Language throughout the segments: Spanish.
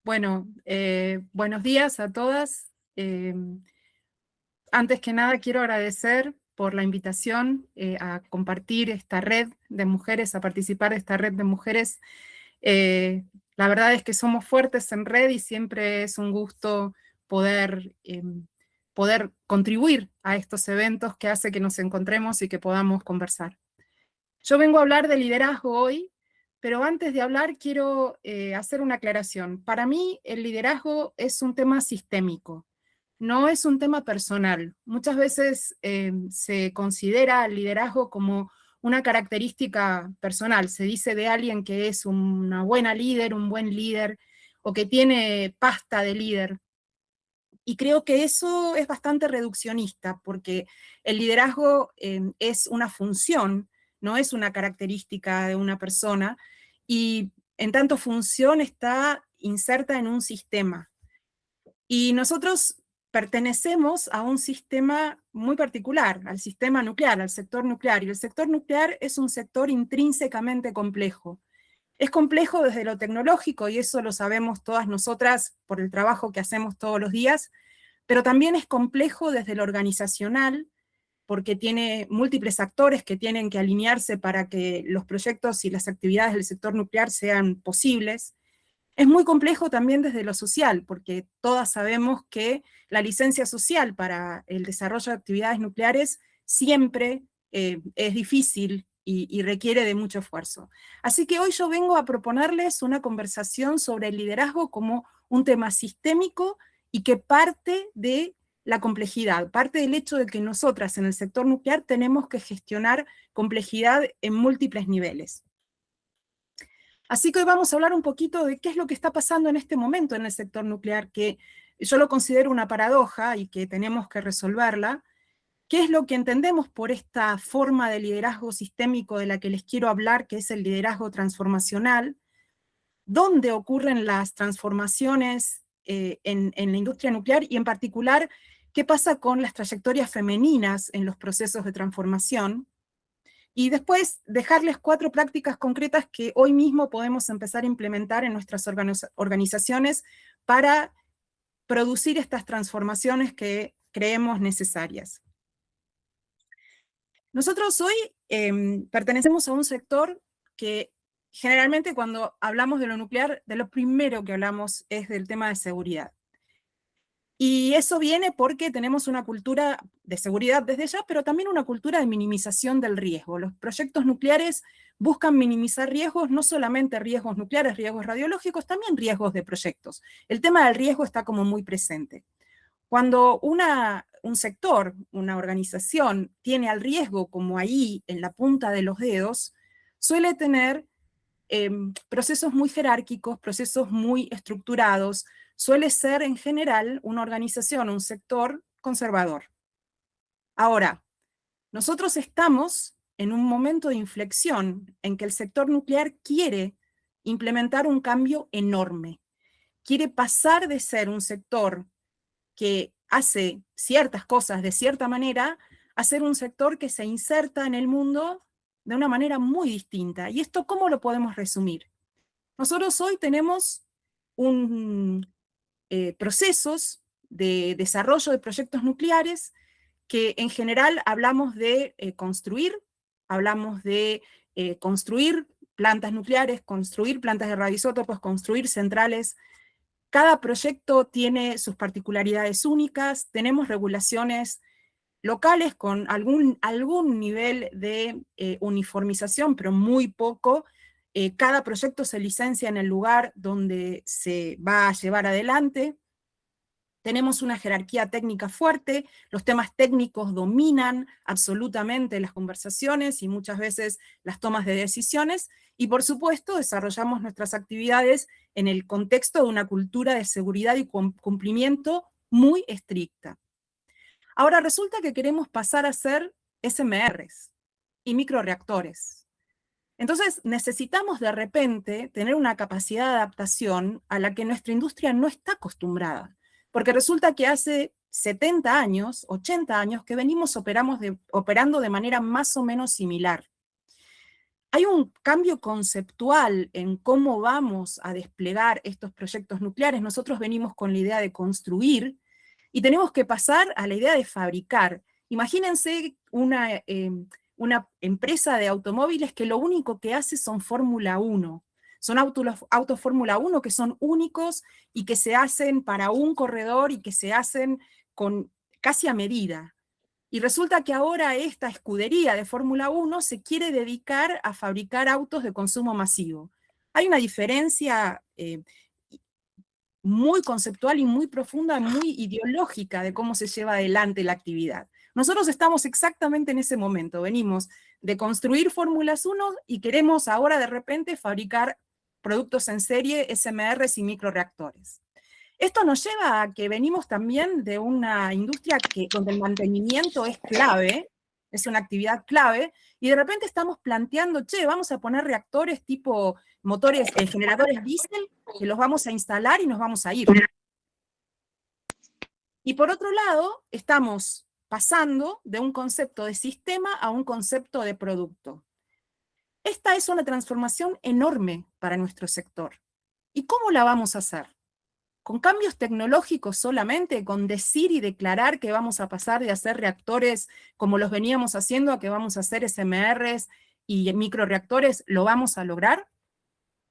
Bueno, buenos días a todas. Antes que nada quiero agradecer por la invitación a compartir esta red de mujeres, a participar de esta red de mujeres. Eh, la verdad es que somos fuertes en red y siempre es un gusto poder contribuir a estos eventos que hace que nos encontremos y que podamos conversar. Yo vengo a hablar de liderazgo hoy, pero antes de hablar quiero hacer una aclaración. Para mí el liderazgo es un tema sistémico, no es un tema personal. Muchas veces se considera el liderazgo como una característica personal. Se dice de alguien que es una buena líder, un buen líder, o que tiene pasta de líder. Y creo que eso es bastante reduccionista, porque el liderazgo es una función, no es una característica de una persona, y en tanto función está inserta en un sistema. Y nosotros pertenecemos a un sistema muy particular, al sistema nuclear, al sector nuclear, y el sector nuclear es un sector intrínsecamente complejo. Es complejo desde lo tecnológico, y eso lo sabemos todas nosotras por el trabajo que hacemos todos los días, pero también es complejo desde lo organizacional, porque tiene múltiples actores que tienen que alinearse para que los proyectos y las actividades del sector nuclear sean posibles. Es muy complejo también desde lo social, porque todas sabemos que la licencia social para el desarrollo de actividades nucleares siempre es difícil y requiere de mucho esfuerzo. Así que hoy yo vengo a proponerles una conversación sobre el liderazgo como un tema sistémico y que parte de la complejidad, parte del hecho de que nosotras en el sector nuclear tenemos que gestionar complejidad en múltiples niveles. Así que hoy vamos a hablar un poquito de qué es lo que está pasando en este momento en el sector nuclear, que yo lo considero una paradoja y que tenemos que resolverla. ¿Qué es lo que entendemos por esta forma de liderazgo sistémico de la que les quiero hablar, que es el liderazgo transformacional? ¿Dónde ocurren las transformaciones en la industria nuclear? Y en particular, ¿qué pasa con las trayectorias femeninas en los procesos de transformación? Y después dejarles 4 prácticas concretas que hoy mismo podemos empezar a implementar en nuestras organizaciones para producir estas transformaciones que creemos necesarias. Nosotros hoy pertenecemos a un sector que generalmente cuando hablamos de lo nuclear, de lo primero que hablamos es del tema de seguridad. Y eso viene porque tenemos una cultura de seguridad desde ya, pero también una cultura de minimización del riesgo. Los proyectos nucleares buscan minimizar riesgos, no solamente riesgos nucleares, riesgos radiológicos, también riesgos de proyectos. El tema del riesgo está como muy presente. Cuando un sector, una organización, tiene al riesgo como ahí en la punta de los dedos, suele tener procesos muy jerárquicos, procesos muy estructurados, suele ser en general una organización, un sector conservador. Ahora, nosotros estamos en un momento de inflexión en que el sector nuclear quiere implementar un cambio enorme. Quiere pasar de ser un sector que hace ciertas cosas de cierta manera a ser un sector que se inserta en el mundo de una manera muy distinta. ¿Y esto cómo lo podemos resumir? Nosotros hoy tenemos procesos de desarrollo de proyectos nucleares que en general hablamos de hablamos de construir plantas nucleares, construir plantas de radioisótopos, construir centrales. Cada proyecto tiene sus particularidades únicas, tenemos regulaciones locales con algún nivel de uniformización, pero muy poco. Cada proyecto se licencia en el lugar donde se va a llevar adelante. Tenemos una jerarquía técnica fuerte, los temas técnicos dominan absolutamente las conversaciones y muchas veces las tomas de decisiones, y por supuesto desarrollamos nuestras actividades en el contexto de una cultura de seguridad y cumplimiento muy estricta. Ahora resulta que queremos pasar a ser SMRs y microreactores. Entonces necesitamos de repente tener una capacidad de adaptación a la que nuestra industria no está acostumbrada, porque resulta que hace 70 años, 80 años que venimos operando de manera más o menos similar. Hay un cambio conceptual en cómo vamos a desplegar estos proyectos nucleares. Nosotros venimos con la idea de construir y tenemos que pasar a la idea de fabricar. Imagínense una empresa de automóviles que lo único que hace son Fórmula 1. Son autos Fórmula 1 que son únicos y que se hacen para un corredor y que se hacen con casi a medida. Y resulta que ahora esta escudería de Fórmula 1 se quiere dedicar a fabricar autos de consumo masivo. Hay una diferencia muy conceptual y muy profunda, muy ideológica de cómo se lleva adelante la actividad. Nosotros estamos exactamente en ese momento, venimos de construir Fórmulas 1 y queremos ahora de repente fabricar productos en serie, SMRs y microreactores. Esto nos lleva a que venimos también de una industria donde el mantenimiento es clave, es una actividad clave, y de repente estamos planteando, che, vamos a poner reactores tipo motores, generadores diésel, que los vamos a instalar y nos vamos a ir. Y por otro lado, estamos pasando de un concepto de sistema a un concepto de producto. Esta es una transformación enorme para nuestro sector. ¿Y cómo la vamos a hacer? ¿Con cambios tecnológicos solamente? ¿Con decir y declarar que vamos a pasar de hacer reactores como los veníamos haciendo a que vamos a hacer SMRs y microreactores? ¿Lo vamos a lograr?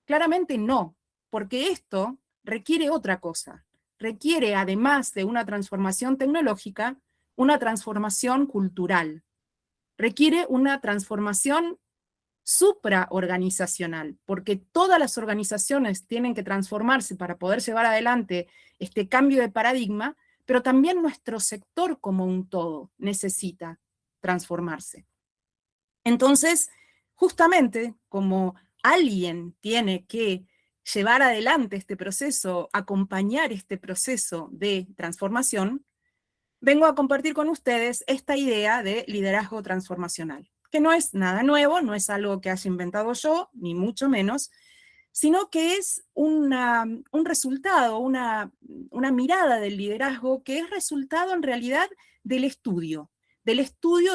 Claramente no, porque esto requiere otra cosa. Requiere, además de una transformación tecnológica, una transformación cultural. Requiere una transformación supraorganizacional, porque todas las organizaciones tienen que transformarse para poder llevar adelante este cambio de paradigma, pero también nuestro sector como un todo necesita transformarse. Entonces, justamente como alguien tiene que llevar adelante este proceso, acompañar este proceso de transformación, vengo a compartir con ustedes esta idea de liderazgo transformacional, que no es nada nuevo, no es algo que haya inventado yo, ni mucho menos, sino que es un resultado, una mirada del liderazgo que es resultado en realidad del estudio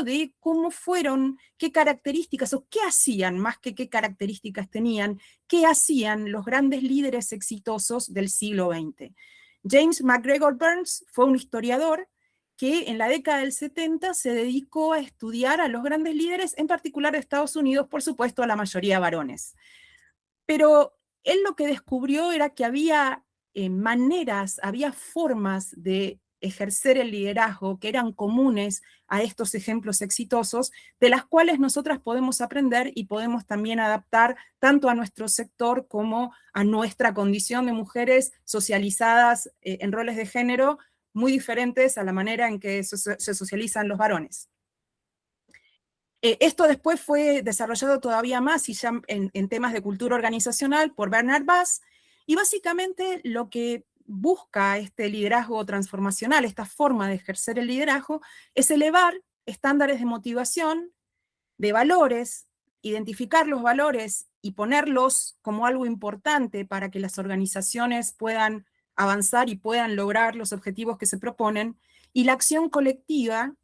de cómo fueron, qué características o qué hacían, más que qué características tenían, qué hacían los grandes líderes exitosos del siglo XX. James MacGregor Burns fue un historiador que en la década del 70 se dedicó a estudiar a los grandes líderes, en particular de Estados Unidos, por supuesto, a la mayoría varones. Pero él lo que descubrió era que había maneras, había formas de ejercer el liderazgo que eran comunes a estos ejemplos exitosos, de las cuales nosotras podemos aprender y podemos también adaptar tanto a nuestro sector como a nuestra condición de mujeres socializadas en roles de género muy diferentes a la manera en que se socializan los varones. Esto después fue desarrollado todavía más y ya en temas de cultura organizacional por Bernard Bass, y básicamente lo que busca este liderazgo transformacional, esta forma de ejercer el liderazgo, es elevar estándares de motivación, de valores, identificar los valores y ponerlos como algo importante para que las organizaciones puedan avanzar y puedan lograr los objetivos que se proponen, y la acción colectiva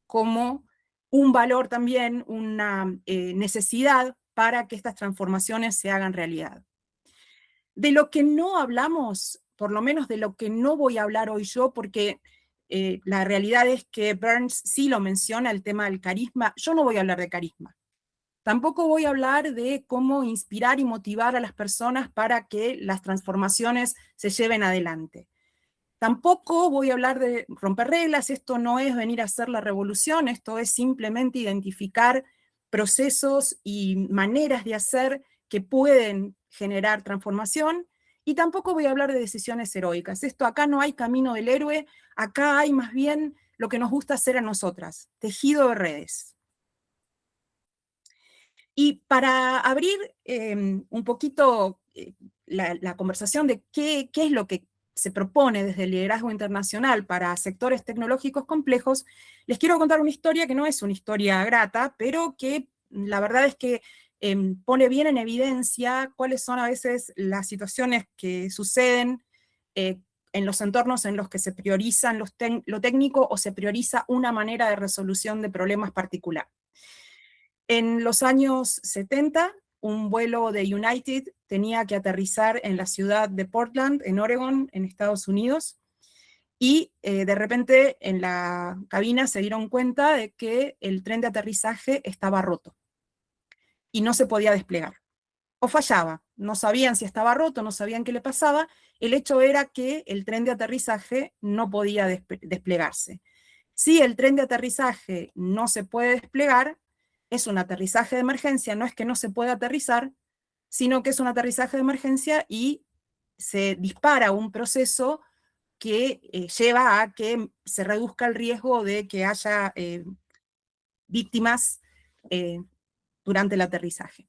como un valor también, una necesidad para que estas transformaciones se hagan realidad. De lo que no hablamos, por lo menos de lo que no voy a hablar hoy yo, porque la realidad es que Burns sí lo menciona, el tema del carisma. Yo no voy a hablar de carisma. Tampoco voy a hablar de cómo inspirar y motivar a las personas para que las transformaciones se lleven adelante. Tampoco voy a hablar de romper reglas, esto no es venir a hacer la revolución, esto es simplemente identificar procesos y maneras de hacer que pueden generar transformación, y tampoco voy a hablar de decisiones heroicas. Esto acá no hay camino del héroe, acá hay más bien lo que nos gusta hacer a nosotras, tejido de redes. Y para abrir un poquito la conversación de qué es lo que se propone desde el liderazgo internacional para sectores tecnológicos complejos, les quiero contar una historia que no es una historia grata, pero que la verdad es que pone bien en evidencia cuáles son a veces las situaciones que suceden en los entornos en los que se priorizan lo técnico o se prioriza una manera de resolución de problemas particular. En los años 70, un vuelo de United tenía que aterrizar en la ciudad de Portland, en Oregon, en Estados Unidos, y de repente en la cabina se dieron cuenta de que el tren de aterrizaje estaba roto y no se podía desplegar. O fallaba, no sabían si estaba roto, no sabían qué le pasaba, el hecho era que el tren de aterrizaje no podía desplegarse. Si el tren de aterrizaje no se puede desplegar, es un aterrizaje de emergencia, no es que no se pueda aterrizar, sino que es un aterrizaje de emergencia y se dispara un proceso que lleva a que se reduzca el riesgo de que haya víctimas eh, durante el aterrizaje.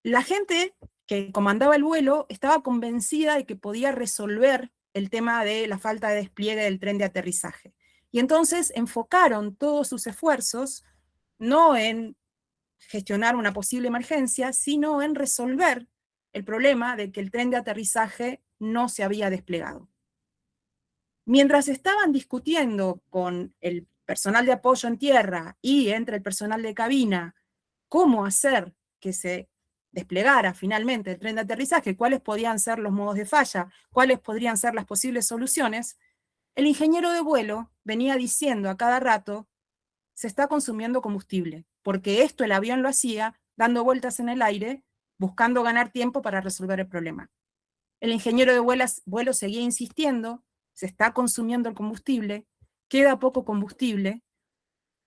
La gente que comandaba el vuelo estaba convencida de que podía resolver el tema de la falta de despliegue del tren de aterrizaje. Y entonces enfocaron todos sus esfuerzos no en gestionar una posible emergencia, sino en resolver el problema de que el tren de aterrizaje no se había desplegado. Mientras estaban discutiendo con el personal de apoyo en tierra y entre el personal de cabina cómo hacer que se desplegara finalmente el tren de aterrizaje, cuáles podían ser los modos de falla, cuáles podrían ser las posibles soluciones, el ingeniero de vuelo venía diciendo a cada rato, se está consumiendo combustible, porque esto el avión lo hacía dando vueltas en el aire, buscando ganar tiempo para resolver el problema. El ingeniero de vuelo seguía insistiendo, se está consumiendo el combustible, queda poco combustible,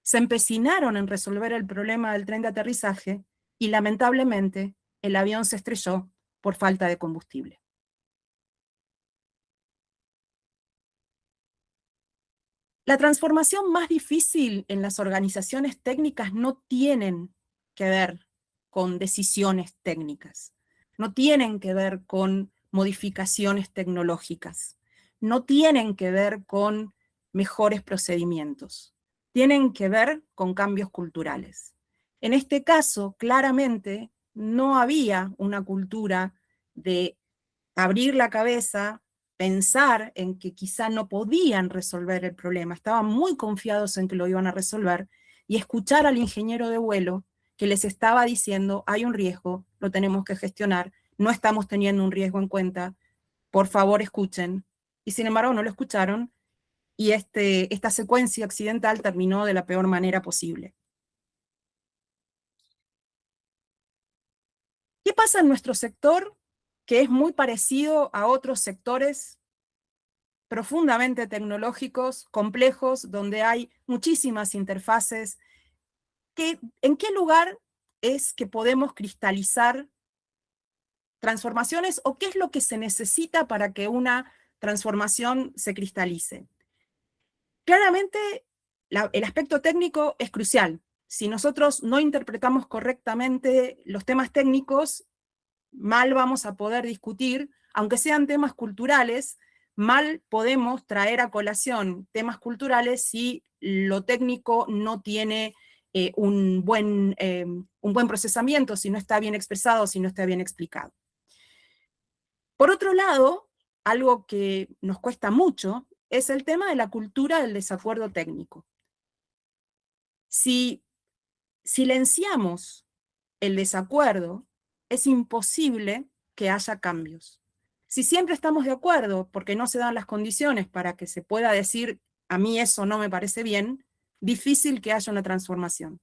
se empecinaron en resolver el problema del tren de aterrizaje y lamentablemente el avión se estrelló por falta de combustible. La transformación más difícil en las organizaciones técnicas no tienen que ver con decisiones técnicas, no tienen que ver con modificaciones tecnológicas, no tienen que ver con mejores procedimientos, tienen que ver con cambios culturales. En este caso, claramente, no había una cultura de abrir la cabeza, pensar en que quizá no podían resolver el problema, estaban muy confiados en que lo iban a resolver, y escuchar al ingeniero de vuelo que les estaba diciendo, hay un riesgo, lo tenemos que gestionar, no estamos teniendo un riesgo en cuenta, por favor escuchen. Y sin embargo no lo escucharon, y esta secuencia accidental terminó de la peor manera posible. ¿Qué pasa en nuestro sector que es muy parecido a otros sectores profundamente tecnológicos, complejos, donde hay muchísimas interfaces? ¿En qué lugar es que podemos cristalizar transformaciones o qué es lo que se necesita para que una transformación se cristalice? Claramente, el aspecto técnico es crucial. Si nosotros no interpretamos correctamente los temas técnicos, mal vamos a poder discutir, aunque sean temas culturales, mal podemos traer a colación temas culturales si lo técnico no tiene un buen procesamiento, si no está bien expresado, si no está bien explicado. Por otro lado, algo que nos cuesta mucho es el tema de la cultura del desacuerdo técnico. Si silenciamos el desacuerdo, es imposible que haya cambios. Si siempre estamos de acuerdo porque no se dan las condiciones para que se pueda decir a mí eso no me parece bien, difícil que haya una transformación.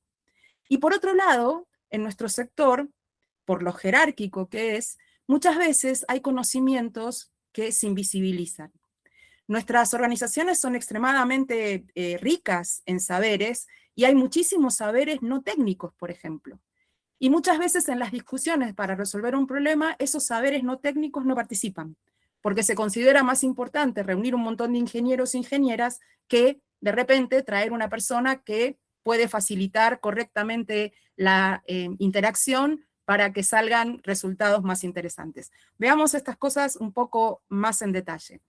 Y por otro lado, en nuestro sector, por lo jerárquico que es, muchas veces hay conocimientos que se invisibilizan. Nuestras organizaciones son extremadamente ricas en saberes y hay muchísimos saberes no técnicos, por ejemplo. Y muchas veces en las discusiones para resolver un problema, esos saberes no técnicos no participan, porque se considera más importante reunir un montón de ingenieros e ingenieras que de repente traer una persona que puede facilitar correctamente la interacción para que salgan resultados más interesantes. Veamos estas cosas un poco más en detalle.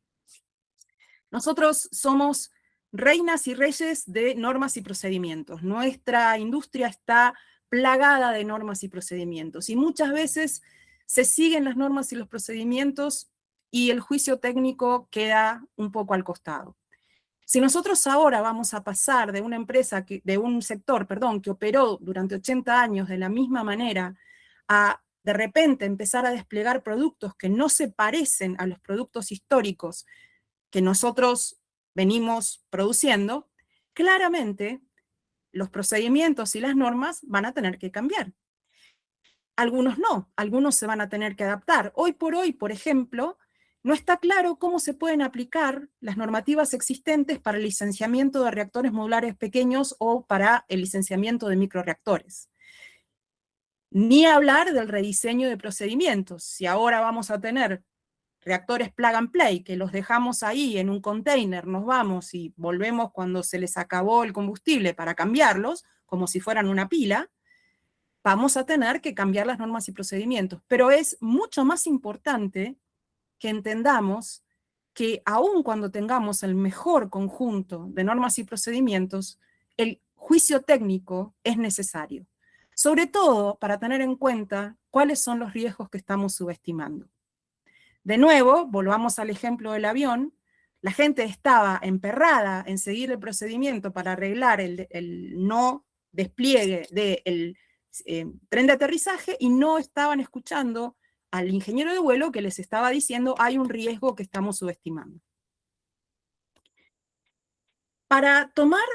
Nosotros somos reinas y reyes de normas y procedimientos. Nuestra industria está plagada de normas y procedimientos, y muchas veces se siguen las normas y los procedimientos y el juicio técnico queda un poco al costado. Si nosotros ahora vamos a pasar de una empresa, de un sector, perdón, que operó durante 80 años de la misma manera, a de repente empezar a desplegar productos que no se parecen a los productos históricos que nosotros venimos produciendo, claramente los procedimientos y las normas van a tener que cambiar. Algunos no, algunos se van a tener que adaptar. Hoy por hoy, por ejemplo, no está claro cómo se pueden aplicar las normativas existentes para el licenciamiento de reactores modulares pequeños o para el licenciamiento de microreactores. Ni hablar del rediseño de procedimientos. Si ahora vamos a tener reactores plug and play, que los dejamos ahí en un container, nos vamos y volvemos cuando se les acabó el combustible para cambiarlos, como si fueran una pila, vamos a tener que cambiar las normas y procedimientos. Pero es mucho más importante que entendamos que aun cuando tengamos el mejor conjunto de normas y procedimientos, el juicio técnico es necesario, sobre todo para tener en cuenta cuáles son los riesgos que estamos subestimando. De nuevo, volvamos al ejemplo del avión, la gente estaba emperrada en seguir el procedimiento para arreglar el no despliegue del tren de aterrizaje y no estaban escuchando al ingeniero de vuelo que les estaba diciendo hay un riesgo que estamos subestimando. Para tomar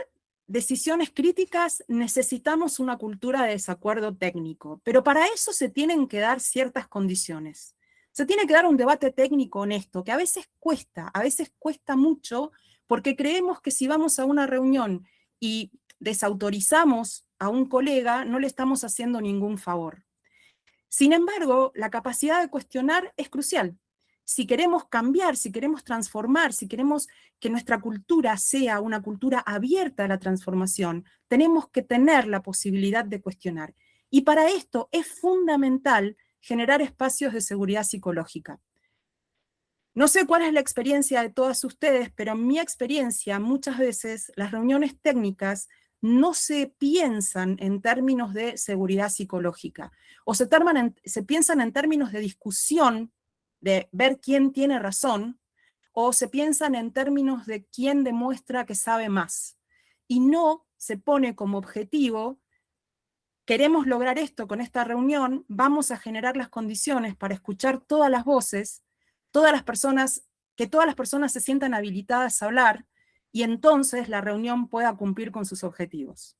decisiones críticas necesitamos una cultura de desacuerdo técnico, pero para eso se tienen que dar ciertas condiciones. Se tiene que dar un debate técnico honesto, que a veces cuesta mucho, porque creemos que si vamos a una reunión y desautorizamos a un colega, no le estamos haciendo ningún favor. Sin embargo, la capacidad de cuestionar es crucial. Si queremos cambiar, si queremos transformar, si queremos que nuestra cultura sea una cultura abierta a la transformación, tenemos que tener la posibilidad de cuestionar. Y para esto es fundamental generar espacios de seguridad psicológica. No sé cuál es la experiencia de todas ustedes, pero en mi experiencia muchas veces las reuniones técnicas no se piensan en términos de seguridad psicológica, o se piensan en términos de discusión, de ver quién tiene razón, o se piensan en términos de quién demuestra que sabe más. Y no se pone como objetivo, queremos lograr esto con esta reunión, vamos a generar las condiciones para escuchar todas las voces, que todas las personas se sientan habilitadas a hablar, y entonces la reunión pueda cumplir con sus objetivos.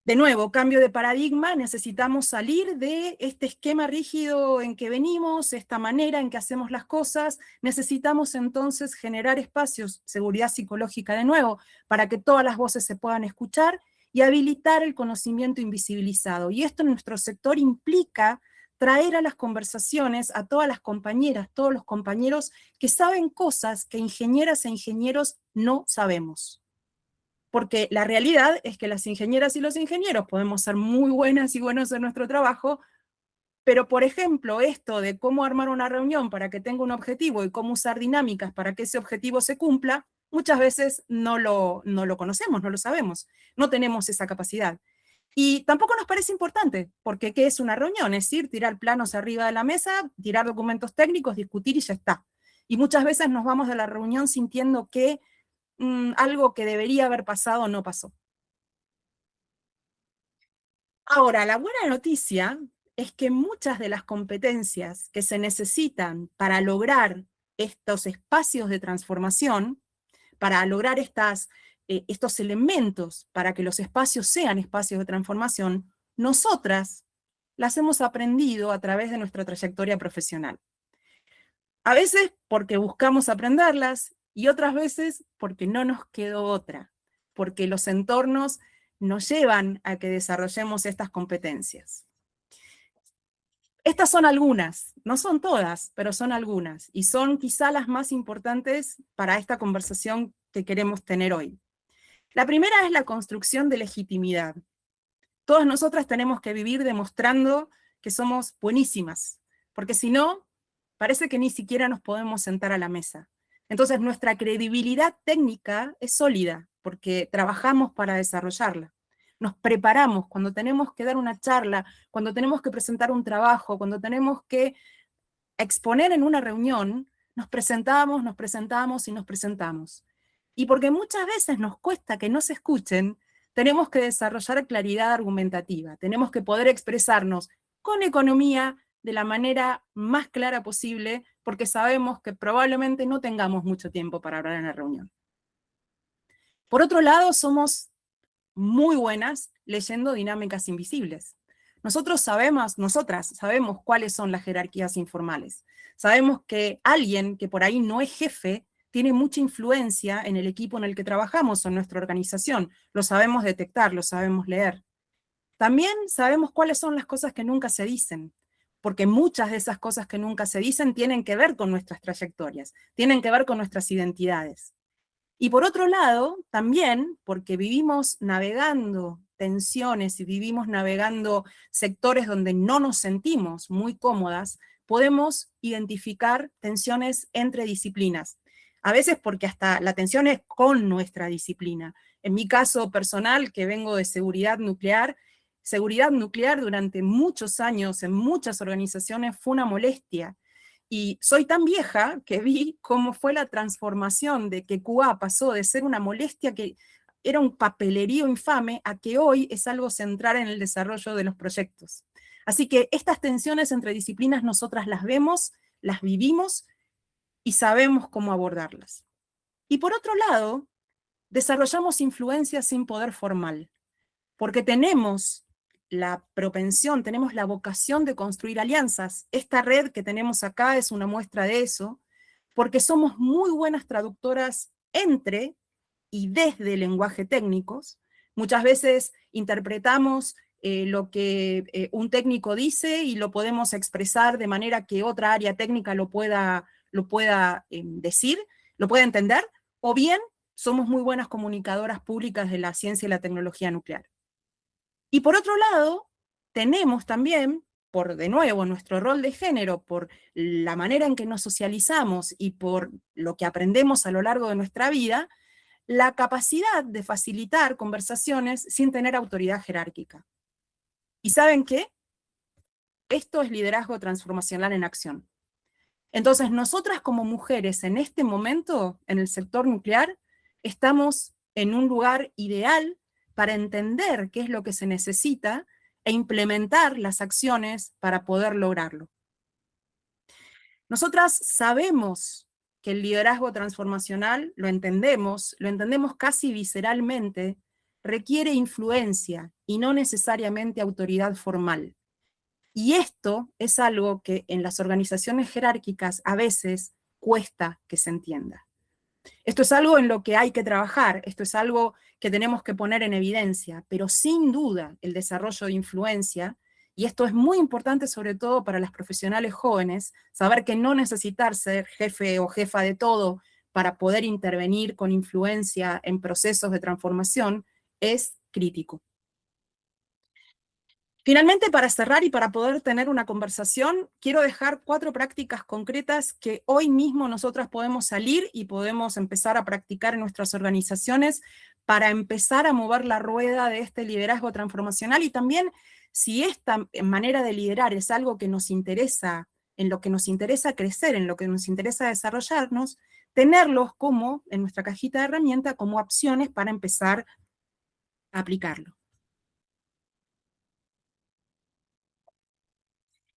De nuevo, cambio de paradigma, necesitamos salir de este esquema rígido en que venimos, esta manera en que hacemos las cosas, necesitamos entonces generar espacios, seguridad psicológica de nuevo, para que todas las voces se puedan escuchar y habilitar el conocimiento invisibilizado. Y esto en nuestro sector implica traer a las conversaciones a todas las compañeras, todos los compañeros que saben cosas que ingenieras e ingenieros no sabemos. Porque la realidad es que las ingenieras y los ingenieros podemos ser muy buenas y buenos en nuestro trabajo, pero por ejemplo esto de cómo armar una reunión para que tenga un objetivo y cómo usar dinámicas para que ese objetivo se cumpla, muchas veces no lo conocemos, no lo sabemos, no tenemos esa capacidad. Y tampoco nos parece importante, porque ¿qué es una reunión? Es ir, tirar planos arriba de la mesa, tirar documentos técnicos, discutir y ya está. Y muchas veces nos vamos de la reunión sintiendo que algo que debería haber pasado no pasó. Ahora, la buena noticia es que muchas de las competencias que se necesitan para lograr estos espacios de transformación, para lograr estos elementos para que los espacios sean espacios de transformación, nosotras las hemos aprendido a través de nuestra trayectoria profesional. A veces porque buscamos aprenderlas y otras veces porque no nos quedó otra, porque los entornos nos llevan a que desarrollemos estas competencias. Estas son algunas, no son todas, pero son algunas, y son quizá las más importantes para esta conversación que queremos tener hoy. La primera es la construcción de legitimidad. Todas nosotras tenemos que vivir demostrando que somos buenísimas, porque si no, parece que ni siquiera nos podemos sentar a la mesa. Entonces nuestra credibilidad técnica es sólida, porque trabajamos para desarrollarla. Nos preparamos cuando tenemos que dar una charla, cuando tenemos que presentar un trabajo, cuando tenemos que exponer en una reunión, nos presentamos, nos presentamos y nos presentamos. Y porque muchas veces nos cuesta que nos escuchen, tenemos que desarrollar claridad argumentativa, tenemos que poder expresarnos con economía de la manera más clara posible, porque sabemos que probablemente no tengamos mucho tiempo para hablar en la reunión. Por otro lado, somos muy buenas leyendo dinámicas invisibles. Nosotras sabemos cuáles son las jerarquías informales. Sabemos que alguien que por ahí no es jefe tiene mucha influencia en el equipo en el que trabajamos o en nuestra organización. Lo sabemos detectar, lo sabemos leer. También sabemos cuáles son las cosas que nunca se dicen, porque muchas de esas cosas que nunca se dicen tienen que ver con nuestras trayectorias, tienen que ver con nuestras identidades. Y por otro lado, también, porque vivimos navegando tensiones y vivimos navegando sectores donde no nos sentimos muy cómodas, podemos identificar tensiones entre disciplinas. A veces porque hasta la tensión es con nuestra disciplina. En mi caso personal, que vengo de seguridad nuclear durante muchos años en muchas organizaciones fue una molestia. Y soy tan vieja que vi cómo fue la transformación de que QA pasó de ser una molestia que era un papelerío infame a que hoy es algo central en el desarrollo de los proyectos. Así que estas tensiones entre disciplinas nosotras las vemos, las vivimos y sabemos cómo abordarlas. Y por otro lado, desarrollamos influencia sin poder formal, porque tenemos la propensión, tenemos la vocación de construir alianzas. Esta red que tenemos acá es una muestra de eso, porque somos muy buenas traductoras entre y desde lenguaje técnicos. Muchas veces interpretamos lo que un técnico dice y lo podemos expresar de manera que otra área técnica lo pueda decir, lo pueda entender, o bien somos muy buenas comunicadoras públicas de la ciencia y la tecnología nuclear. Y por otro lado, tenemos también, por de nuevo nuestro rol de género, por la manera en que nos socializamos y por lo que aprendemos a lo largo de nuestra vida, la capacidad de facilitar conversaciones sin tener autoridad jerárquica. ¿Y saben qué? Esto es liderazgo transformacional en acción. Entonces, nosotras como mujeres en este momento, en el sector nuclear, estamos en un lugar ideal para entender qué es lo que se necesita e implementar las acciones para poder lograrlo. Nosotras sabemos que el liderazgo transformacional, lo entendemos casi visceralmente, requiere influencia y no necesariamente autoridad formal. Y esto es algo que en las organizaciones jerárquicas a veces cuesta que se entienda. Esto es algo en lo que hay que trabajar, esto es algo que tenemos que poner en evidencia, pero sin duda el desarrollo de influencia, y esto es muy importante sobre todo para las profesionales jóvenes, saber que no necesitar ser jefe o jefa de todo para poder intervenir con influencia en procesos de transformación, es crítico. Finalmente, para cerrar y para poder tener una conversación, quiero dejar 4 prácticas concretas que hoy mismo nosotras podemos salir y podemos empezar a practicar en nuestras organizaciones para empezar a mover la rueda de este liderazgo transformacional y también si esta manera de liderar es algo que nos interesa, en lo que nos interesa crecer, en lo que nos interesa desarrollarnos, tenerlos como, en nuestra cajita de herramientas, como opciones para empezar a aplicarlo.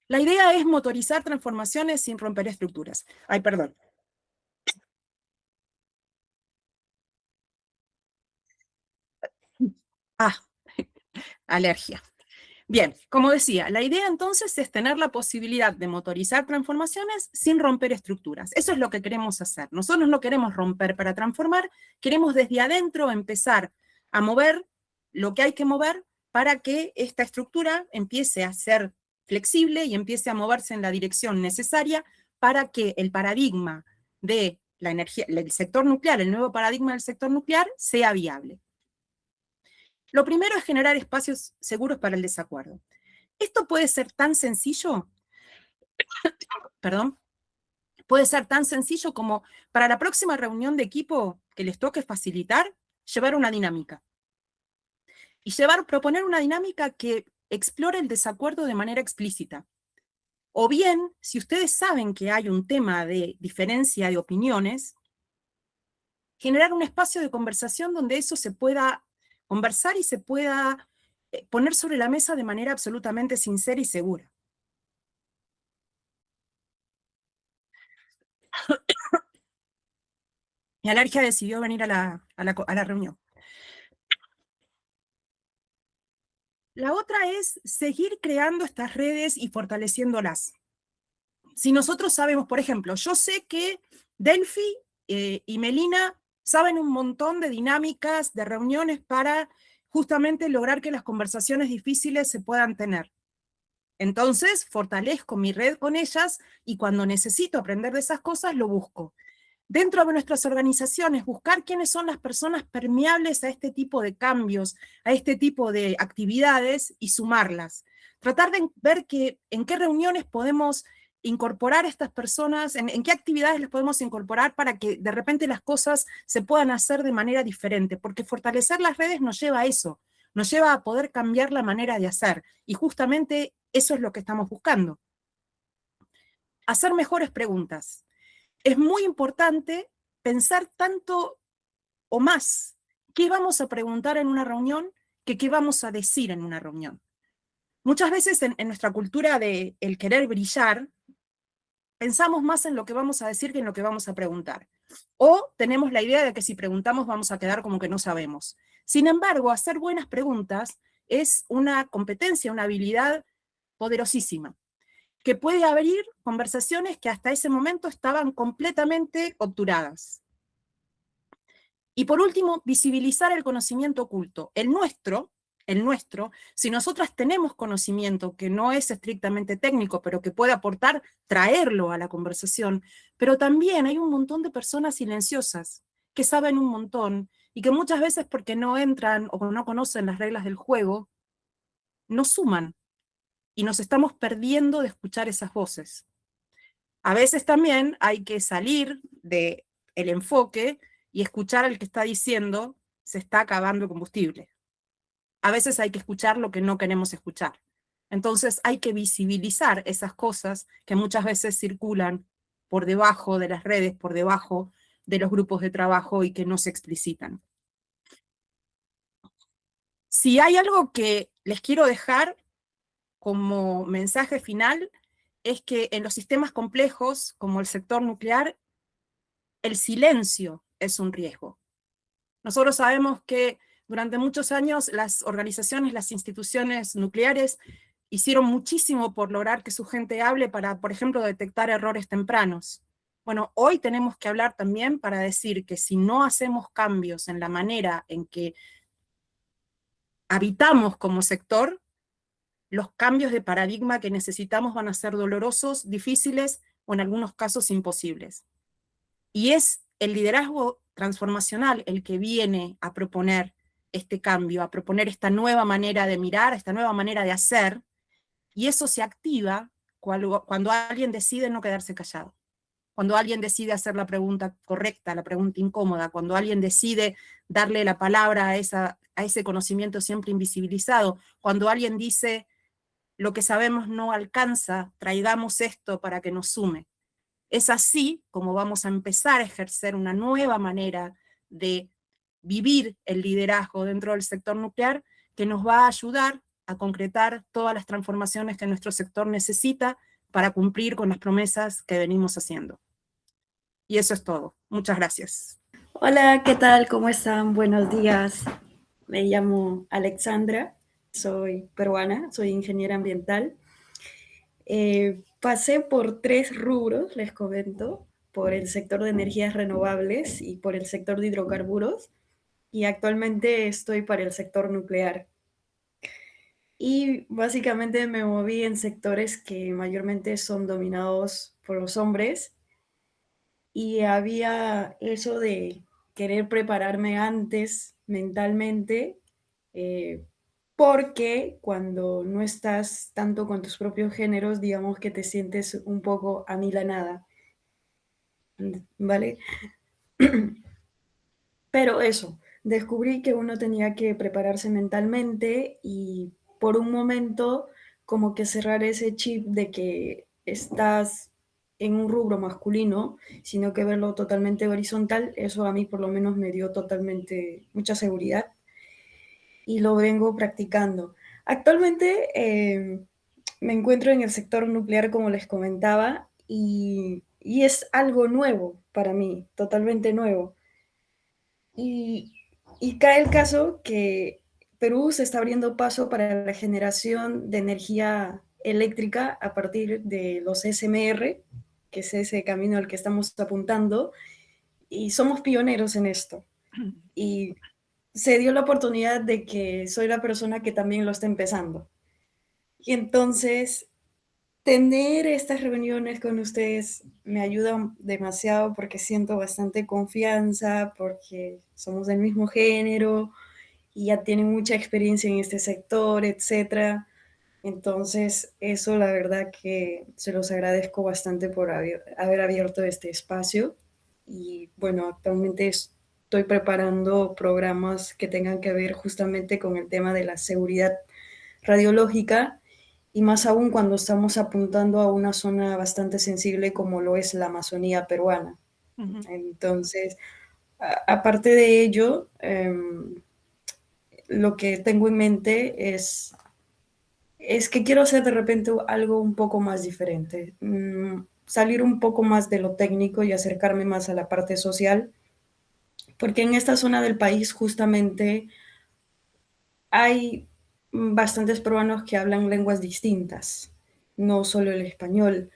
La idea es motorizar transformaciones sin romper estructuras. Ay, perdón. Ah, alergia. Bien, como decía, la idea entonces es tener la posibilidad de motorizar transformaciones sin romper estructuras. Eso es lo que queremos hacer. Nosotros no queremos romper para transformar, queremos desde adentro empezar a mover lo que hay que mover para que esta estructura empiece a ser flexible y empiece a moverse en la dirección necesaria para que el paradigma de la energía, el sector nuclear, el nuevo paradigma del sector nuclear, sea viable. Lo primero es generar espacios seguros para el desacuerdo. Esto puede ser tan sencillo, perdón, puede ser tan sencillo como para la próxima reunión de equipo que les toque facilitar, llevar una dinámica. Y proponer una dinámica que explore el desacuerdo de manera explícita. O bien, si ustedes saben que hay un tema de diferencia de opiniones, generar un espacio de conversación donde eso se pueda conversar y se pueda poner sobre la mesa de manera absolutamente sincera y segura. Mi alergia decidió venir a la reunión. La otra es seguir creando estas redes y fortaleciéndolas. Si nosotros sabemos, por ejemplo, yo sé que Delphi y Melina saben un montón de dinámicas, de reuniones para justamente lograr que las conversaciones difíciles se puedan tener. Entonces, fortalezco mi red con ellas y cuando necesito aprender de esas cosas, lo busco. Dentro de nuestras organizaciones, buscar quiénes son las personas permeables a este tipo de cambios, a este tipo de actividades y sumarlas. Tratar de ver en qué reuniones podemos incorporar a estas personas, en qué actividades les podemos incorporar para que de repente las cosas se puedan hacer de manera diferente, porque fortalecer las redes nos lleva a eso, nos lleva a poder cambiar la manera de hacer, y justamente eso es lo que estamos buscando. Hacer mejores preguntas. Es muy importante pensar tanto o más qué vamos a preguntar en una reunión que qué vamos a decir en una reunión. Muchas veces en nuestra cultura de el querer brillar, pensamos más en lo que vamos a decir que en lo que vamos a preguntar. O tenemos la idea de que si preguntamos vamos a quedar como que no sabemos. Sin embargo, hacer buenas preguntas es una competencia, una habilidad poderosísima, que puede abrir conversaciones que hasta ese momento estaban completamente obturadas. Y por último, visibilizar el conocimiento oculto. El nuestro, si nosotras tenemos conocimiento que no es estrictamente técnico, pero que puede aportar, traerlo a la conversación. Pero también hay un montón de personas silenciosas que saben un montón y que muchas veces porque no entran o no conocen las reglas del juego, no suman y nos estamos perdiendo de escuchar esas voces. A veces también hay que salir del enfoque y escuchar al que está diciendo se está acabando el combustible. A veces hay que escuchar lo que no queremos escuchar. Entonces hay que visibilizar esas cosas que muchas veces circulan por debajo de las redes, por debajo de los grupos de trabajo y que no se explicitan. Si hay algo que les quiero dejar como mensaje final, es que en los sistemas complejos, como el sector nuclear, el silencio es un riesgo. Nosotros sabemos que durante muchos años las organizaciones, las instituciones nucleares hicieron muchísimo por lograr que su gente hable para, por ejemplo, detectar errores tempranos. Bueno, hoy tenemos que hablar también para decir que si no hacemos cambios en la manera en que habitamos como sector, los cambios de paradigma que necesitamos van a ser dolorosos, difíciles o en algunos casos imposibles. Y es el liderazgo transformacional el que viene a proponer este cambio, a proponer esta nueva manera de mirar, esta nueva manera de hacer, y eso se activa cuando alguien decide no quedarse callado, cuando alguien decide hacer la pregunta correcta, la pregunta incómoda, cuando alguien decide darle la palabra a ese conocimiento siempre invisibilizado, cuando alguien dice lo que sabemos no alcanza, traigamos esto para que nos sume. Es así como vamos a empezar a ejercer una nueva manera de vivir el liderazgo dentro del sector nuclear que nos va a ayudar a concretar todas las transformaciones que nuestro sector necesita para cumplir con las promesas que venimos haciendo. Y eso es todo. Muchas gracias. Hola, ¿qué tal? ¿Cómo están? Buenos días. Me llamo Alexandra, soy peruana, soy ingeniera ambiental. Pasé por 3 rubros, les comento, por el sector de energías renovables y por el sector de hidrocarburos, y actualmente estoy para el sector nuclear. Y básicamente me moví en sectores que mayormente son dominados por los hombres, y había eso de querer prepararme antes mentalmente, eh, porque cuando no estás tanto con tus propios géneros, digamos que te sientes un poco amilanada, ¿vale? Pero eso, descubrí que uno tenía que prepararse mentalmente y por un momento como que cerrar ese chip de que estás en un rubro masculino, sino que verlo totalmente horizontal, eso a mí por lo menos me dio totalmente mucha seguridad y lo vengo practicando. Actualmente me encuentro en el sector nuclear, como les comentaba, y es algo nuevo para mí, totalmente nuevo. Y, y cae el caso que Perú se está abriendo paso para la generación de energía eléctrica a partir de los SMR, que es ese camino al que estamos apuntando, y somos pioneros en esto. Y se dio la oportunidad de que soy la persona que también lo está empezando. Y entonces, tener estas reuniones con ustedes me ayuda demasiado porque siento bastante confianza, porque somos del mismo género y ya tienen mucha experiencia en este sector, etcétera. Entonces, eso la verdad que se los agradezco bastante por haber abierto este espacio. Y bueno, actualmente estoy preparando programas que tengan que ver justamente con el tema de la seguridad radiológica y más aún cuando estamos apuntando a una zona bastante sensible como lo es la Amazonía peruana. Ujú. Entonces, aparte de ello, lo que tengo en mente es que quiero hacer de repente algo un poco más diferente, salir un poco más de lo técnico y acercarme más a la parte social, porque en esta zona del país justamente hay bastantes peruanos que hablan lenguas distintas, no solo el español,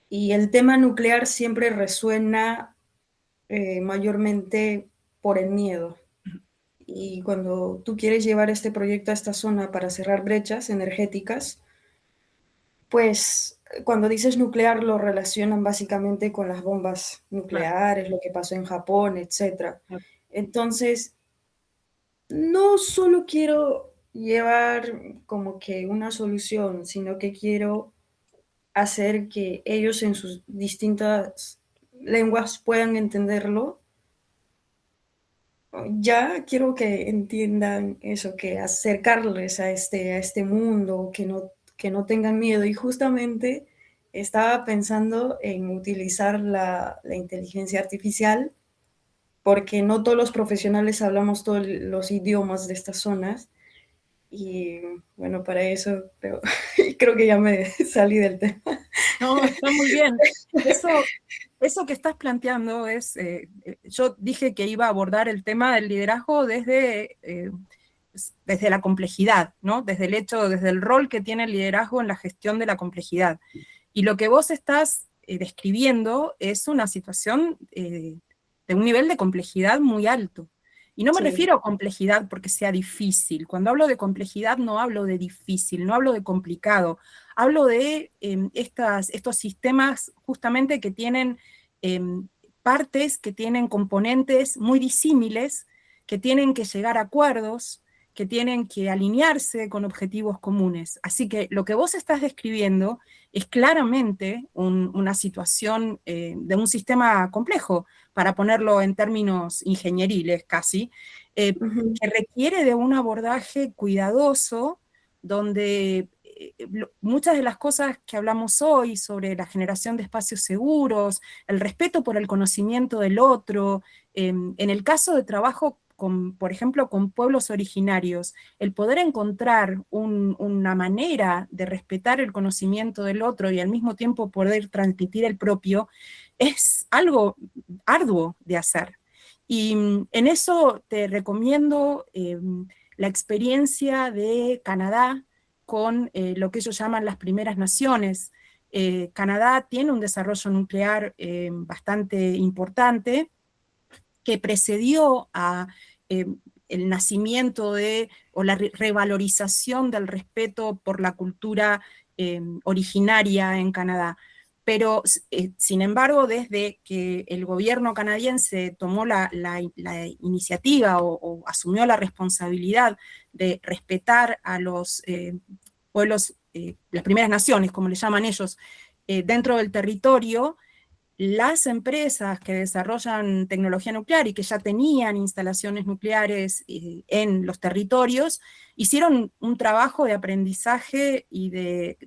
y el tema nuclear siempre resuena mayormente por el miedo. Y cuando tú quieres llevar este proyecto a esta zona para cerrar brechas energéticas, pues cuando dices nuclear lo relacionan básicamente con las bombas Claro, nucleares, lo que pasó en Japón, etcétera. claro. Entonces, no solo quiero llevar como que una solución, sino que quiero hacer que ellos en sus distintas lenguas puedan entenderlo. Ya quiero que entiendan eso, que acercarles a este mundo, que no tengan miedo. Y justamente estaba pensando en utilizar la inteligencia artificial, porque no todos los profesionales hablamos todos los idiomas de estas zonas. Y bueno, para eso creo que ya me salí del tema. No, está muy bien. Eso, eso que estás planteando es, yo dije que iba a abordar el tema del liderazgo desde la complejidad, ¿no? Desde el hecho, desde el rol que tiene el liderazgo en la gestión de la complejidad. Y lo que vos estás describiendo es una situación de un nivel de complejidad muy alto. Y no me Sí. refiero a complejidad porque sea difícil. Cuando hablo de complejidad no hablo de difícil, no hablo de complicado. Hablo de estos sistemas justamente que tienen eh, partes, que tienen componentes muy disímiles, que tienen que llegar a acuerdos, que tienen que alinearse con objetivos comunes. Así que lo que vos estás describiendo es claramente una situación de un sistema complejo, para ponerlo en términos ingenieriles casi, Ujú. que requiere de un abordaje cuidadoso, donde muchas de las cosas que hablamos hoy sobre la generación de espacios seguros, el respeto por el conocimiento del otro, en el caso de trabajo con, por ejemplo, con pueblos originarios, el poder encontrar una manera de respetar el conocimiento del otro y al mismo tiempo poder transmitir el propio, es algo arduo de hacer. Y en eso te recomiendo la experiencia de Canadá con lo que ellos llaman las primeras naciones. Canadá tiene un desarrollo nuclear bastante importante que precedió a el nacimiento o la revalorización del respeto por la cultura originaria en Canadá. Pero, sin embargo, desde que el gobierno canadiense tomó la iniciativa o asumió la responsabilidad de respetar a los pueblos, las primeras naciones, como le llaman ellos, dentro del territorio, las empresas que desarrollan tecnología nuclear y que ya tenían instalaciones nucleares en los territorios, hicieron un trabajo de aprendizaje y de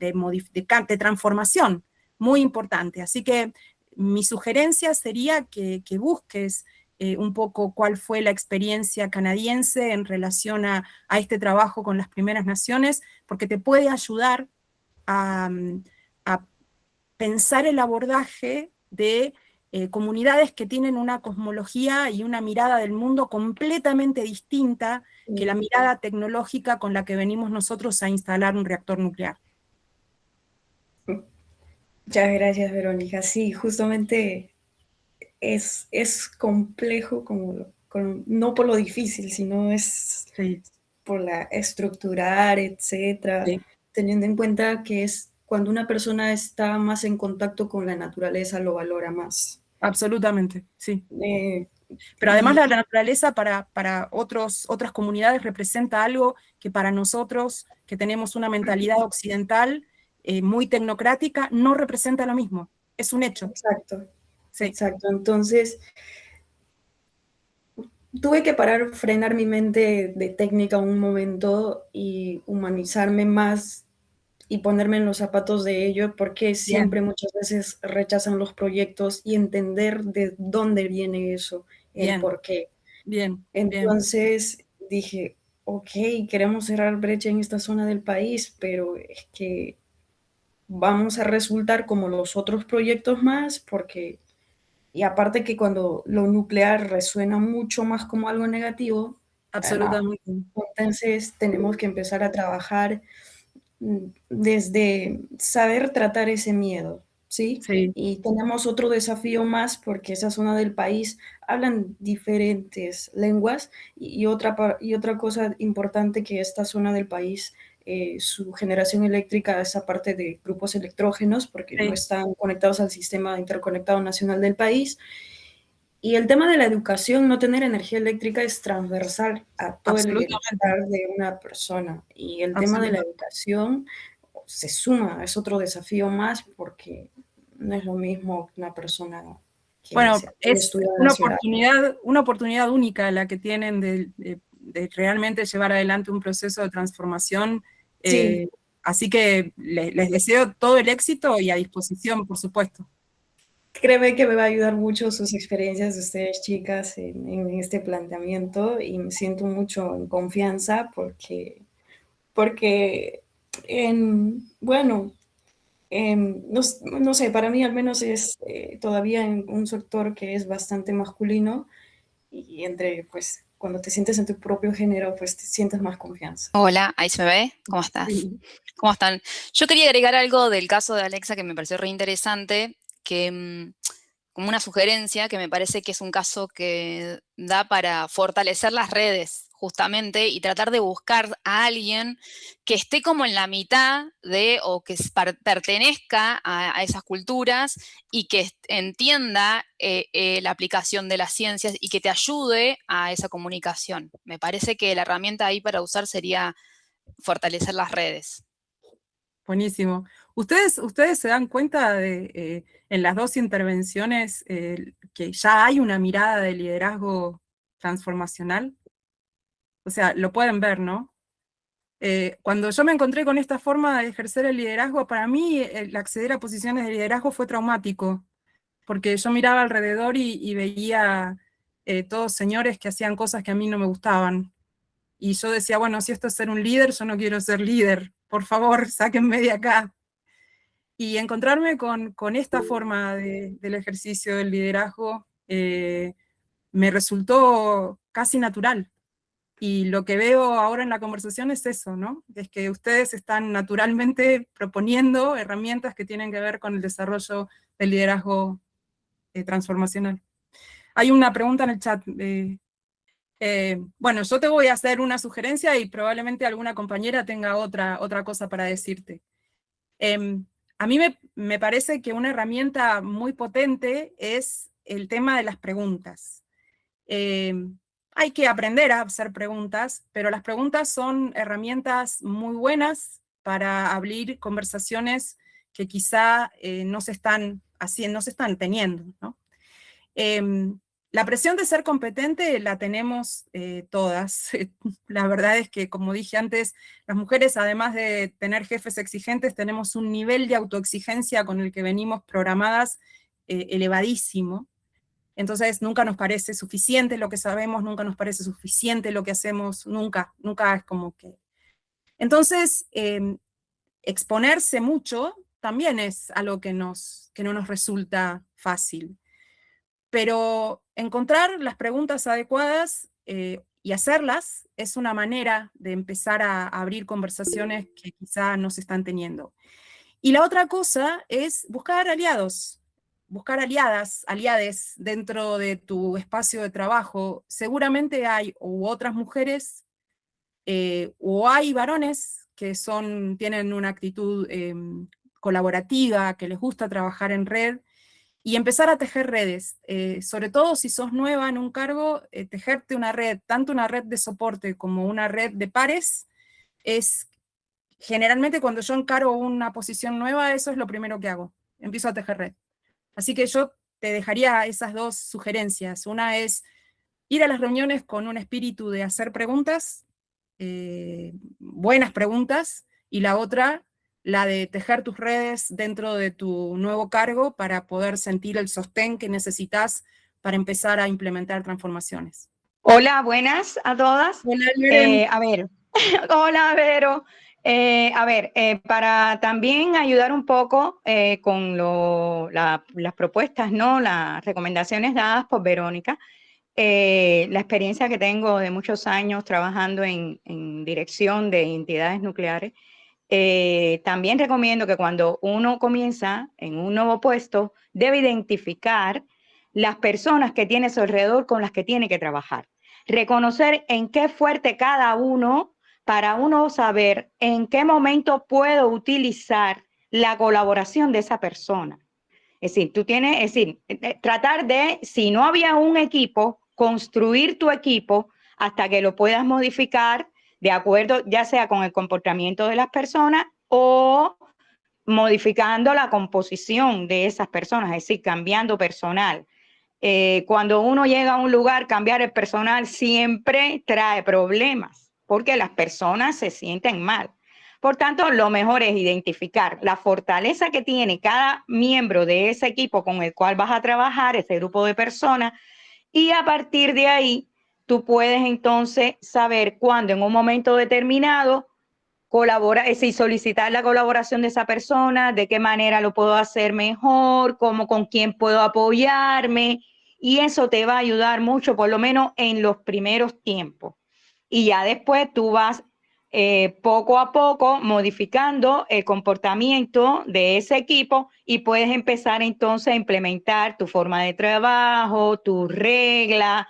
transformación muy importante. Así que mi sugerencia sería que busques un poco cuál fue la experiencia canadiense en relación a este trabajo con las primeras naciones, porque te puede ayudar a, a pensar el abordaje de comunidades que tienen una cosmología y una mirada del mundo completamente distinta que la mirada tecnológica con la que venimos nosotros a instalar un reactor nuclear. Muchas gracias, Verónica. Sí, justamente es complejo, no por lo difícil, sino es Sí. por la estructurar, etcétera, Sí. teniendo en cuenta que es cuando una persona está más en contacto con la naturaleza, lo valora más. Absolutamente, sí. Pero además Y la naturaleza para otras comunidades representa algo que para nosotros, que tenemos una mentalidad occidental muy tecnocrática, no representa lo mismo. Es un hecho. exacto, Sí. exacto. Entonces, tuve que frenar mi mente de técnica un momento y humanizarme más y ponerme en los zapatos de ello, porque Bien, siempre muchas veces rechazan los proyectos y entender de dónde viene eso, el bien, por qué. bien, bien. Entonces dije, ok, queremos cerrar brecha en esta zona del país, pero es que vamos a resultar como los otros proyectos más, porque, y aparte que cuando lo nuclear resuena mucho más como algo negativo, no. Absolutamente. Entonces tenemos que empezar a trabajar desde saber tratar ese miedo, ¿sí? Sí, Y tenemos otro desafío más porque esa zona del país hablan diferentes lenguas y otra cosa importante que esta zona del país, su generación eléctrica es aparte de grupos electrógenos porque no sí, están conectados al sistema interconectado nacional del país. Y el tema de la educación, no tener energía eléctrica es transversal a todo el absolutamente, bienestar de una persona. Y el tema de la absolutamente. educación se suma, es otro desafío más porque no es lo mismo que una persona que Bueno, se es estudia en la ciudad. una oportunidad única la que tienen de realmente llevar adelante un proceso de transformación. Sí, Así que les deseo todo el éxito y a disposición, por supuesto. créeme que me va a ayudar mucho sus experiencias de ustedes, chicas, en este planteamiento y me siento mucho en confianza porque bueno, no sé, para mí al menos es todavía en un sector que es bastante masculino y entre, pues, cuando te sientes en tu propio género, pues te sientes más confianza. Hola, ahí se me ve. ¿Cómo estás? Sí. ¿Cómo están? Yo quería agregar algo del caso de Alexa que me pareció re interesante, que como una sugerencia, que me parece que es un caso que da para fortalecer las redes, justamente, y tratar de buscar a alguien que esté como en la mitad de, o que pertenezca a esas culturas y que entienda la aplicación de las ciencias y que te ayude a esa comunicación. Me parece que la herramienta ahí para usar sería fortalecer las redes. Buenísimo. ¿Ustedes se dan cuenta en las dos intervenciones que ya hay una mirada de liderazgo transformacional? O sea, lo pueden ver, ¿no? Cuando yo me encontré con esta forma de ejercer el liderazgo, para mí el acceder a posiciones de liderazgo fue traumático, porque yo miraba alrededor y veía todos señores que hacían cosas que a mí no me gustaban. Y yo decía, bueno, si esto es ser un líder, yo no quiero ser líder. Por favor, sáquenme de acá. Y encontrarme con esta forma del ejercicio del liderazgo me resultó casi natural. Y lo que veo ahora en la conversación es eso, ¿no? Es que ustedes están naturalmente proponiendo herramientas que tienen que ver con el desarrollo del liderazgo transformacional. Hay una pregunta en el chat. Bueno, yo te voy a hacer una sugerencia y probablemente alguna compañera tenga otra cosa para decirte. A mí me parece que una herramienta muy potente es el tema de las preguntas. Hay que aprender a hacer preguntas, pero las preguntas son herramientas muy buenas para abrir conversaciones que quizá no se están haciendo, no se están teniendo, ¿no? La presión de ser competente la tenemos todas. La verdad es que, como dije antes, las mujeres, además de tener jefes exigentes, tenemos un nivel de autoexigencia con el que venimos programadas elevadísimo. Entonces nunca nos parece suficiente lo que sabemos, nunca nos parece suficiente lo que hacemos, nunca es como que... Entonces, exponerse mucho también es algo que no nos resulta fácil. Pero encontrar las preguntas adecuadas y hacerlas es una manera de empezar a abrir conversaciones que quizá no se están teniendo. Y la otra cosa es buscar aliados, buscar aliades dentro de tu espacio de trabajo. Seguramente hay otras mujeres o hay varones que tienen una actitud colaborativa, que les gusta trabajar en red, y empezar a tejer redes, sobre todo si sos nueva en un cargo, tejerte una red, tanto una red de soporte como una red de pares, es generalmente cuando yo encaro una posición nueva, eso es lo primero que hago, empiezo a tejer red. Así que yo te dejaría esas dos sugerencias. Una es ir a las reuniones con un espíritu de hacer preguntas, buenas preguntas, y la otra, la de tejer tus redes dentro de tu nuevo cargo para poder sentir el sostén que necesitas para empezar a implementar transformaciones. Hola, buenas a todas. Hola, Loren. A ver, hola, Vero. Para también ayudar un poco con las propuestas, ¿no? Las recomendaciones dadas por Verónica, la experiencia que tengo de muchos años trabajando en dirección de entidades nucleares, también recomiendo que cuando uno comienza en un nuevo puesto, debe identificar las personas que tiene a su alrededor con las que tiene que trabajar. Reconocer en qué es fuerte cada uno para uno saber en qué momento puedo utilizar la colaboración de esa persona. Es decir, tratar de, si no había un equipo, construir tu equipo hasta que lo puedas modificar de acuerdo ya sea con el comportamiento de las personas o modificando la composición de esas personas, es decir, cambiando personal. Cuando uno llega a un lugar, cambiar el personal siempre trae problemas, porque las personas se sienten mal. Por tanto, lo mejor es identificar la fortaleza que tiene cada miembro de ese equipo con el cual vas a trabajar, ese grupo de personas, y a partir de ahí, tú puedes entonces saber cuándo en un momento determinado colaborar, es decir, solicitar la colaboración de esa persona, de qué manera lo puedo hacer mejor, cómo, con quién puedo apoyarme, y eso te va a ayudar mucho, por lo menos en los primeros tiempos. Y ya después tú vas poco a poco modificando el comportamiento de ese equipo y puedes empezar entonces a implementar tu forma de trabajo, tus reglas.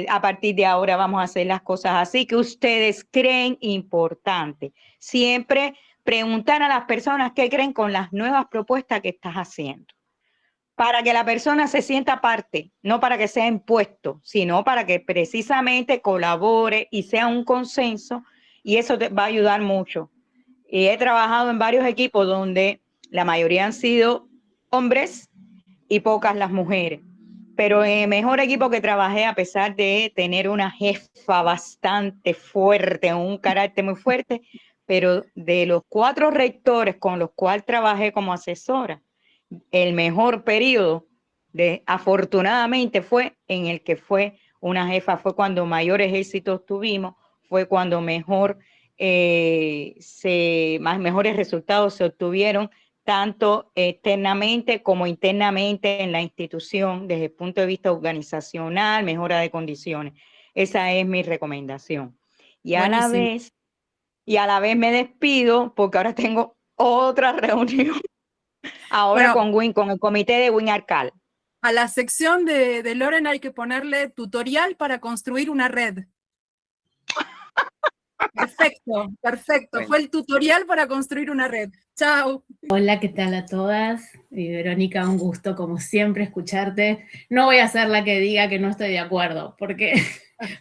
A partir de ahora vamos a hacer las cosas así que ustedes creen importante. Siempre preguntar a las personas qué creen con las nuevas propuestas que estás haciendo. Para que la persona se sienta parte, no para que sea impuesto, sino para que precisamente colabore y sea un consenso, y eso te va a ayudar mucho. Y he trabajado en varios equipos donde la mayoría han sido hombres y pocas las mujeres. Pero en el mejor equipo que trabajé, a pesar de tener una jefa bastante fuerte, un carácter muy fuerte, pero de los 4 rectores con los cuales trabajé como asesora, el mejor periodo, afortunadamente, fue en el que fue una jefa, fue cuando mayores éxitos tuvimos, fue cuando mejores resultados se obtuvieron, tanto externamente como internamente en la institución, desde el punto de vista organizacional, mejora de condiciones. Esa es mi recomendación. Y a la vez me despido porque ahora tengo otra reunión. Ahora Bueno, con el comité de WinArcal. a la sección de Loren hay que ponerle tutorial para construir una red. Perfecto, perfecto. Bueno. Fue el tutorial para construir una red. Chao. Hola, ¿qué tal a todas? Y Verónica, un gusto como siempre escucharte. No voy a ser la que diga que no estoy de acuerdo, porque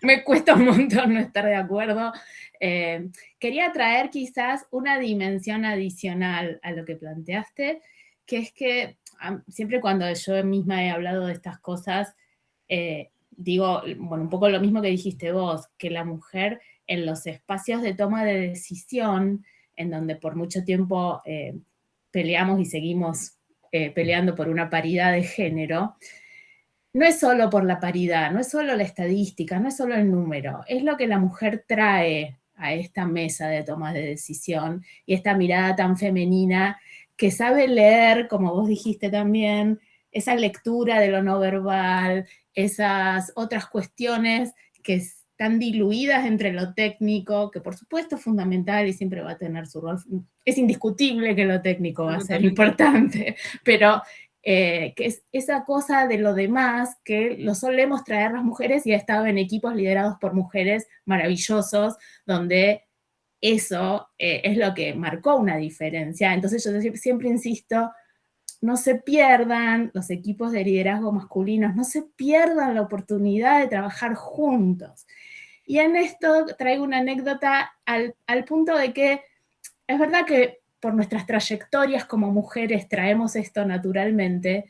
me cuesta un montón no estar de acuerdo. Quería traer quizás una dimensión adicional a lo que planteaste, que es que siempre cuando yo misma he hablado de estas cosas, digo, bueno, un poco lo mismo que dijiste vos, que la mujer en los espacios de toma de decisión, en donde por mucho tiempo peleamos y seguimos peleando por una paridad de género, no es solo por la paridad, no es solo la estadística, no es solo el número, es lo que la mujer trae a esta mesa de toma de decisión y esta mirada tan femenina que sabe leer, como vos dijiste también, esa lectura de lo no verbal, esas otras cuestiones que están diluidas entre lo técnico, que por supuesto es fundamental y siempre va a tener su rol. Es indiscutible que lo técnico va a ser importante, pero que es esa cosa de lo demás que lo solemos traer las mujeres y he estado en equipos liderados por mujeres maravillosos, donde eso es lo que marcó una diferencia. Entonces yo siempre insisto, no se pierdan los equipos de liderazgo masculinos, no se pierdan la oportunidad de trabajar juntos. Y en esto traigo una anécdota al punto de que es verdad que por nuestras trayectorias como mujeres traemos esto naturalmente,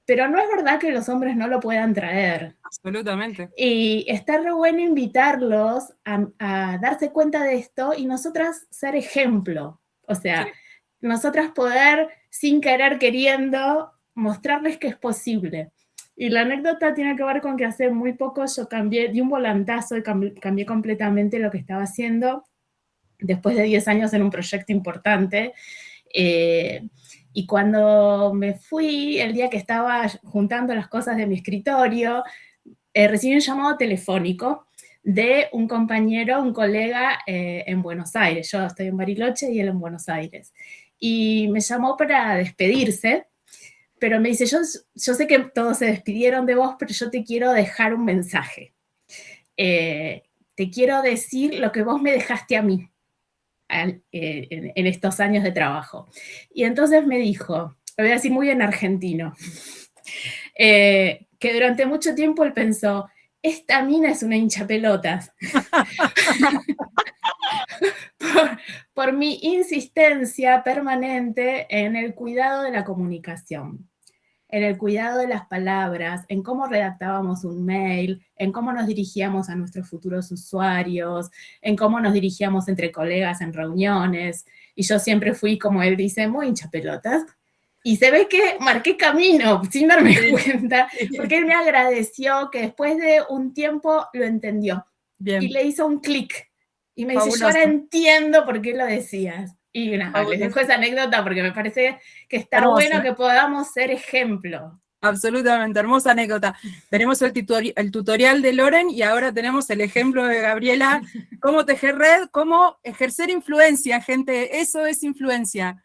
pero no es verdad que los hombres no lo puedan traer. Absolutamente. Y está re bueno invitarlos a darse cuenta de esto y nosotras ser ejemplo. O sea, nosotras poder, sin querer queriendo, mostrarles que es posible. Y la anécdota tiene que ver con que hace muy poco yo di un volantazo y cambié completamente lo que estaba haciendo después de 10 años en un proyecto importante. Y cuando me fui, el día que estaba juntando las cosas de mi escritorio, recibí un llamado telefónico de un compañero, un colega en Buenos Aires. Yo estoy en Bariloche y él en Buenos Aires. Y me llamó para despedirse, pero me dice, yo sé que todos se despidieron de vos, pero yo te quiero dejar un mensaje. Te quiero decir lo que vos me dejaste a mí en estos años de trabajo. Y entonces me dijo, lo voy a decir muy en argentino, que durante mucho tiempo él pensó, esta mina es una hinchapelotas. por mi insistencia permanente en el cuidado de la comunicación, en el cuidado de las palabras, en cómo redactábamos un mail, en cómo nos dirigíamos a nuestros futuros usuarios, en cómo nos dirigíamos entre colegas en reuniones. Y yo siempre fui, como él dice, muy hinchapelotas. Y se ve que marqué camino sin darme cuenta, porque él me agradeció que después de un tiempo lo entendió. Bien. Y le hizo un clic. Y me dice, yo ahora entiendo por qué lo decías. Y nada, les dejo esa anécdota porque me parece que está bueno que podamos ser ejemplo. Absolutamente, hermosa anécdota. Tenemos el tutorial de Loren y ahora tenemos el ejemplo de Gabriela, cómo tejer red, cómo ejercer influencia, gente, eso es influencia.